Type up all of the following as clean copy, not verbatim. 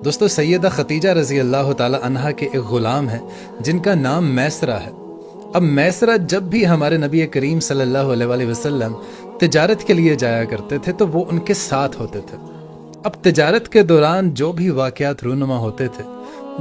دوستو سیدہ خدیجہ رضی اللہ تعالی عنہا کے ایک غلام ہیں جن کا نام میسرہ ہے۔ اب میسرہ جب بھی ہمارے نبی کریم صلی اللہ علیہ وآلہ وسلم تجارت کے لیے جایا کرتے تھے تو وہ ان کے ساتھ ہوتے تھے۔ اب تجارت کے دوران جو بھی واقعات رونما ہوتے تھے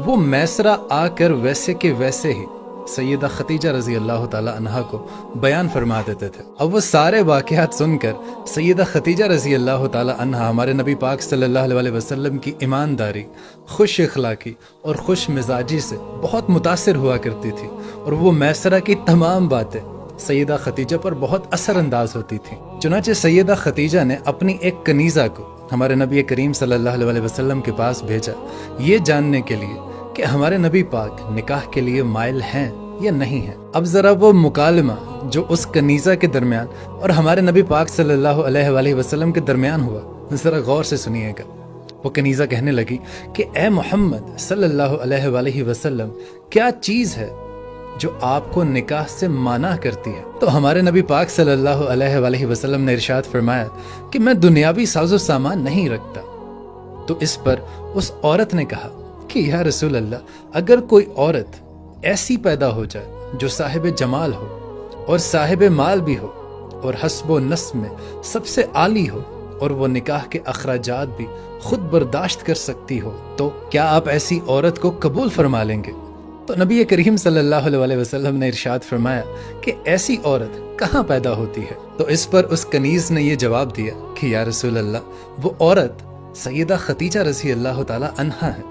وہ میسرہ آ کر ویسے کے ویسے ہی سیدہ خدیجہ رضی اللہ تعالی عنہا کو بیان فرما دیتے تھے۔ اب وہ سارے واقعات سن کر سیدہ خدیجہ رضی اللہ تعالی عنہا ہمارے نبی پاک صلی اللہ علیہ وآلہ وسلم کی ایمانداری، خوش اخلاقی اور خوش مزاجی سے بہت متاثر ہوا کرتی تھی، اور وہ میسرہ کی تمام باتیں سیدہ خدیجہ پر بہت اثر انداز ہوتی تھیں۔ چنانچہ سیدہ خدیجہ نے اپنی ایک کنیزہ کو ہمارے نبی کریم صلی اللہ علیہ وآلہ وسلم کے پاس بھیجا، یہ جاننے کے لیے کہ ہمارے نبی پاک نکاح کے لیے مائل ہیں یا نہیں ہیں۔ اب ذرا وہ مکالمہ جو اس کنیزہ کے درمیان اور ہمارے نبی پاک صلی اللہ علیہ وآلہ وسلم کے درمیان ہوا، ذرا غور سے سنیے گا۔ وہ کنیزہ کہنے لگی کہ اے محمد صلی اللہ علیہ وآلہ وسلم، کیا چیز ہے جو آپ کو نکاح سے منع کرتی ہے؟ تو ہمارے نبی پاک صلی اللہ علیہ وآلہ وسلم نے ارشاد فرمایا کہ میں دنیاوی ساز و سامان نہیں رکھتا۔ تو اس پر اس عورت نے کہا کہ یا رسول اللہ، اگر کوئی عورت ایسی پیدا ہو جائے جو صاحب جمال ہو اور صاحب مال بھی ہو اور حسب و نسب میں سب سے عالی ہو اور وہ نکاح کے اخراجات بھی خود برداشت کر سکتی ہو، تو کیا آپ ایسی عورت کو قبول فرما لیں گے؟ تو نبی کریم صلی اللہ علیہ وسلم نے ارشاد فرمایا کہ ایسی عورت کہاں پیدا ہوتی ہے؟ تو اس پر اس کنیز نے یہ جواب دیا کہ یا رسول اللہ، وہ عورت سیدہ خدیجہ رضی اللہ تعالی عنہا ہے،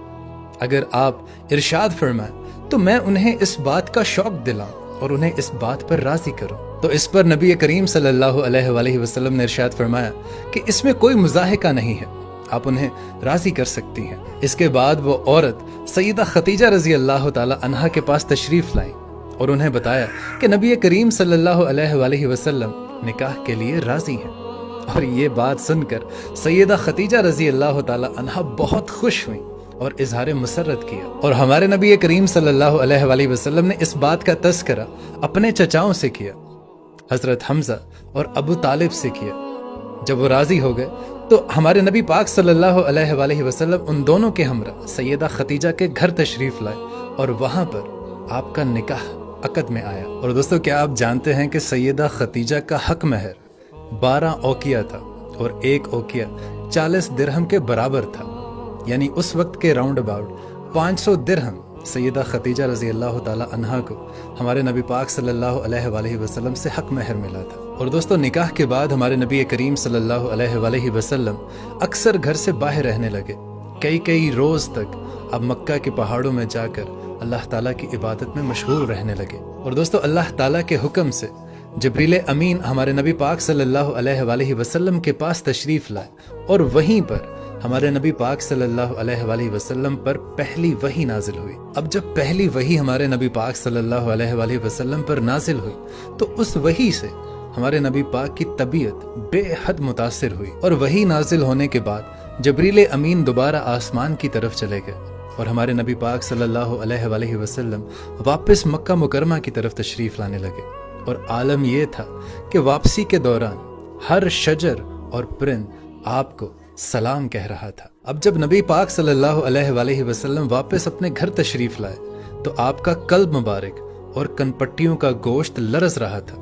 اگر آپ ارشاد فرمائیں تو میں انہیں اس بات کا شوق دلاؤں اور انہیں اس بات پر راضی کروں۔ تو اس پر نبی کریم صلی اللہ علیہ وآلہ وسلم نے ارشاد فرمایا کہ اس میں کوئی مضاحکہ نہیں ہے، آپ انہیں راضی کر سکتی ہیں۔ اس کے بعد وہ عورت سیدہ خدیجہ رضی اللہ تعالی عنہا کے پاس تشریف لائیں اور انہیں بتایا کہ نبی کریم صلی اللہ علیہ وآلہ وسلم نکاح کے لیے راضی ہیں۔ اور یہ بات سن کر سیدہ خدیجہ رضی اللہ تعالی عنہا بہت خوش ہوئیں اور اظہار مسرت کیا، اور ہمارے نبی کریم صلی اللہ علیہ وآلہ وسلم نے اس بات کا تذکرہ اپنے چچاؤں سے کیا، حضرت حمزہ اور ابو طالب سے کیا۔ جب وہ راضی ہو گئے تو ہمارے نبی پاک صلی اللہ علیہ وآلہ وسلم ان دونوں کے ہمراہ سیدہ خدیجہ کے گھر تشریف لائے اور وہاں پر آپ کا نکاح عقد میں آیا۔ اور دوستو، کیا آپ جانتے ہیں کہ سیدہ خدیجہ کا حق مہر 12 اوقیہ تھا، اور ایک اوقیہ 40 درہم کے برابر تھا، یعنی اس وقت کے راؤنڈ اباؤٹ 500 درہم سیدہ خدیجہ رضی اللہ تعالی عنہا کو ہمارے نبی پاک صلی اللہ علیہ وآلہ وسلم سے حق مہر ملا تھا۔ اور دوستو، نکاح کے بعد ہمارے نبی کریم صلی اللہ علیہ وآلہ وسلم اکثر گھر سے باہر رہنے لگے، کئی روز تک اب مکہ کے پہاڑوں میں جا کر اللہ تعالیٰ کی عبادت میں مشغول رہنے لگے۔ اور دوستو، اللہ تعالیٰ کے حکم سے جبریل امین ہمارے نبی پاک صلی اللہ علیہ وآلہ وسلم کے پاس تشریف لائے، اور وہیں پر ہمارے نبی پاک صلی اللہ علیہ وآلہ وسلم پر پہلی وحی نازل ہوئی۔ اب جب پہلی وحی ہمارے نبی پاک صلی اللہ علیہ وآلہ وسلم پر نازل ہوئی تو اس وحی سے ہمارے نبی پاک کی طبیعت بے حد متاثر ہوئی، اور وحی نازل ہونے کے بعد جبریل امین دوبارہ آسمان کی طرف چلے گئے، اور ہمارے نبی پاک صلی اللہ علیہ وآلہ وسلم واپس مکہ مکرمہ کی طرف تشریف لانے لگے۔ اور عالم یہ تھا کہ واپسی کے دوران ہر شجر اور پرند آپ کو سلام کہہ رہا تھا۔ اب جب نبی پاک صلی اللہ علیہ وآلہ وسلم واپس اپنے گھر تشریف لائے تو آپ کا قلب مبارک اور کن پٹیوں کا گوشت لرز رہا تھا،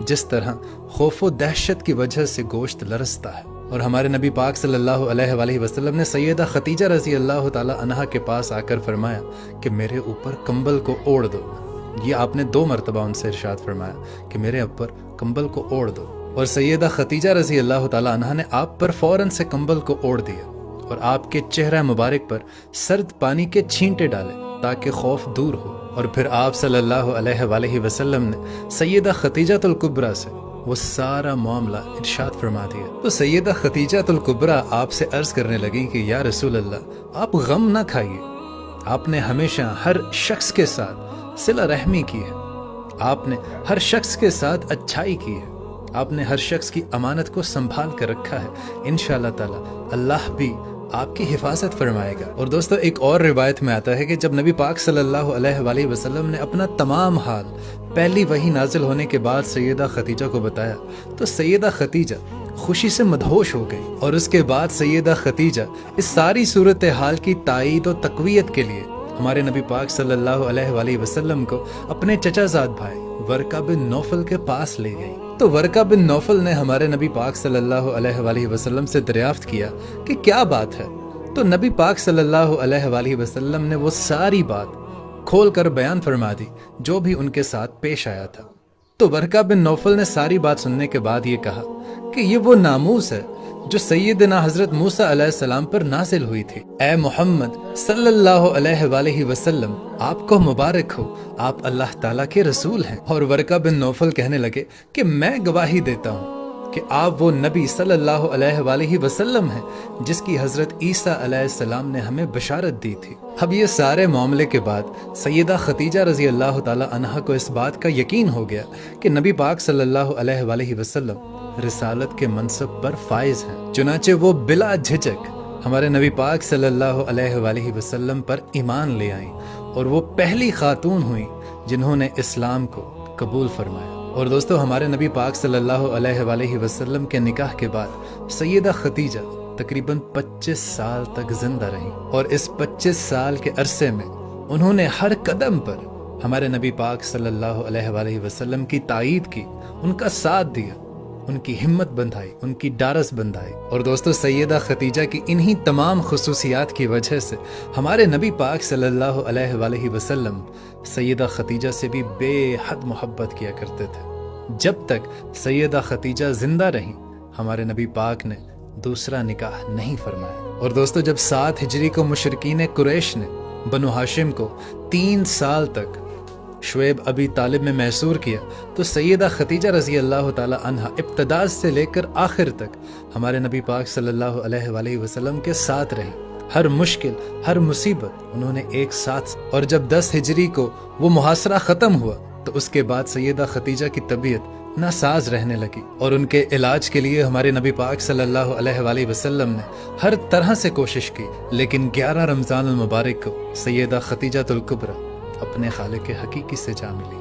جس طرح خوف و دہشت کی وجہ سے گوشت لرزتا ہے۔ اور ہمارے نبی پاک صلی اللہ علیہ وآلہ وسلم نے سیدہ خدیجہ رضی اللہ تعالی عنہا کے پاس آ کر فرمایا کہ میرے اوپر کمبل کو اوڑھ دو۔ یہ آپ نے 2 مرتبہ ان سے ارشاد فرمایا کہ میرے اوپر کمبل کو اوڑھ دو، اور سیدہ خدیجہ رضی اللہ تعالی عنہا نے آپ پر فوراً سے کمبل کو اوڑھ دیا اور آپ کے چہرہ مبارک پر سرد پانی کے چھینٹے ڈالے تاکہ خوف دور ہو۔ اور پھر آپ صلی اللہ علیہ وآلہ وسلم نے سیدہ خدیجہ الکبریٰ سے وہ سارا معاملہ ارشاد فرما دیا۔ تو سیدہ خدیجہ الکبریٰ آپ سے عرض کرنے لگی کہ یا رسول اللہ، آپ غم نہ کھائیے، آپ نے ہمیشہ ہر شخص کے ساتھ صلہ رحمی کی ہے، آپ نے ہر شخص کے ساتھ اچھائی کی ہے، آپ نے ہر شخص کی امانت کو سنبھال کر رکھا ہے، انشاءاللہ تعالی اللہ بھی آپ کی حفاظت فرمائے گا۔ اور دوستو، ایک اور روایت میں آتا ہے کہ جب نبی پاک صلی اللہ علیہ وآلہ وسلم نے اپنا تمام حال پہلی وحی نازل ہونے کے بعد سیدہ خدیجہ کو بتایا تو سیدہ خدیجہ خوشی سے مدہوش ہو گئی، اور اس کے بعد سیدہ خدیجہ اس ساری صورتحال کی تائید و تقویت کے لیے ہمارے نبی پاک صلی اللہ علیہ وآلہ وسلم کو اپنے چچا زاد بھائی ورقہ بن نوفل کے پاس لے گئی۔ تو ورقہ بن نوفل نے ہمارے نبی پاک صلی اللہ علیہ وآلہ وسلم سے دریافت کیا کہ کیا بات ہے، تو نبی پاک صلی اللہ علیہ وآلہ وسلم نے وہ ساری بات کھول کر بیان فرما دی جو بھی ان کے ساتھ پیش آیا تھا۔ تو ورقہ بن نوفل نے ساری بات سننے کے بعد یہ کہا کہ یہ وہ ناموس ہے جو سیدنا حضرت موسیٰ علیہ السلام پر نازل ہوئی تھی۔ اے محمد صلی اللہ علیہ وآلہ وسلم، آپ کو مبارک ہو، آپ اللہ تعالیٰ کے رسول ہیں۔ اور ورقہ بن نوفل کہنے لگے کہ میں گواہی دیتا ہوں کہ آپ وہ نبی صلی اللہ علیہ وآلہ وسلم ہیں جس کی حضرت عیسیٰ علیہ السلام نے ہمیں بشارت دی تھی۔ اب یہ سارے معاملے کے بعد سیدہ خدیجہ رضی اللہ تعالی عنہا کو اس بات کا یقین ہو گیا کہ نبی پاک صلی اللہ علیہ وآلہ وسلم رسالت کے منصب پر فائز ہیں، چنانچہ وہ بلا جھجک ہمارے نبی پاک صلی اللہ علیہ وآلہ وسلم پر ایمان لے آئیں، اور وہ پہلی خاتون ہوئیں جنہوں نے اسلام کو قبول فرمایا۔ اور دوستو، ہمارے نبی پاک صلی اللہ علیہ وآلہ وسلم کے نکاح کے بعد سیدہ خدیجہ تقریباً 25 سال تک زندہ رہیں، اور اس 25 سال کے عرصے میں انہوں نے ہر قدم پر ہمارے نبی پاک صلی اللہ علیہ وآلہ وسلم کی تائید کی، ان کا ساتھ دیا، ان کی ہمت بندھائی، ان کی ڈارس بندھائی۔ اور دوستو، سیدہ خدیجہ کی انہی تمام خصوصیات کی وجہ سے ہمارے نبی پاک صلی اللہ علیہ وآلہ وسلم سیدہ خدیجہ سے بھی بے حد محبت کیا کرتے تھے۔ جب تک سیدہ خدیجہ زندہ رہیں، ہمارے نبی پاک نے دوسرا نکاح نہیں فرمایا۔ اور دوستو، جب 7 ہجری کو مشرکین قریش نے بنو ہاشم کو 3 سال تک شعیب ابی طالب میں محصور کیا، تو سیدہ خدیجہ رضی اللہ تعالی عنہا ابتدا سے لے کر آخر تک ہمارے نبی پاک صلی اللہ علیہ وآلہ وسلم کے ساتھ رہی۔ ہر مشکل، ہر مصیبت انہوں نے ایک ساتھ۔ اور جب 10 ہجری کو وہ محاصرہ ختم ہوا تو اس کے بعد سیدہ خدیجہ کی طبیعت ناساز رہنے لگی، اور ان کے علاج کے لیے ہمارے نبی پاک صلی اللہ علیہ وآلہ وسلم نے ہر طرح سے کوشش کی، لیکن 11 رمضان المبارک کو سیدہ خدیجہ الکبریٰ اپنے خالق حقیقی سے جا ملی۔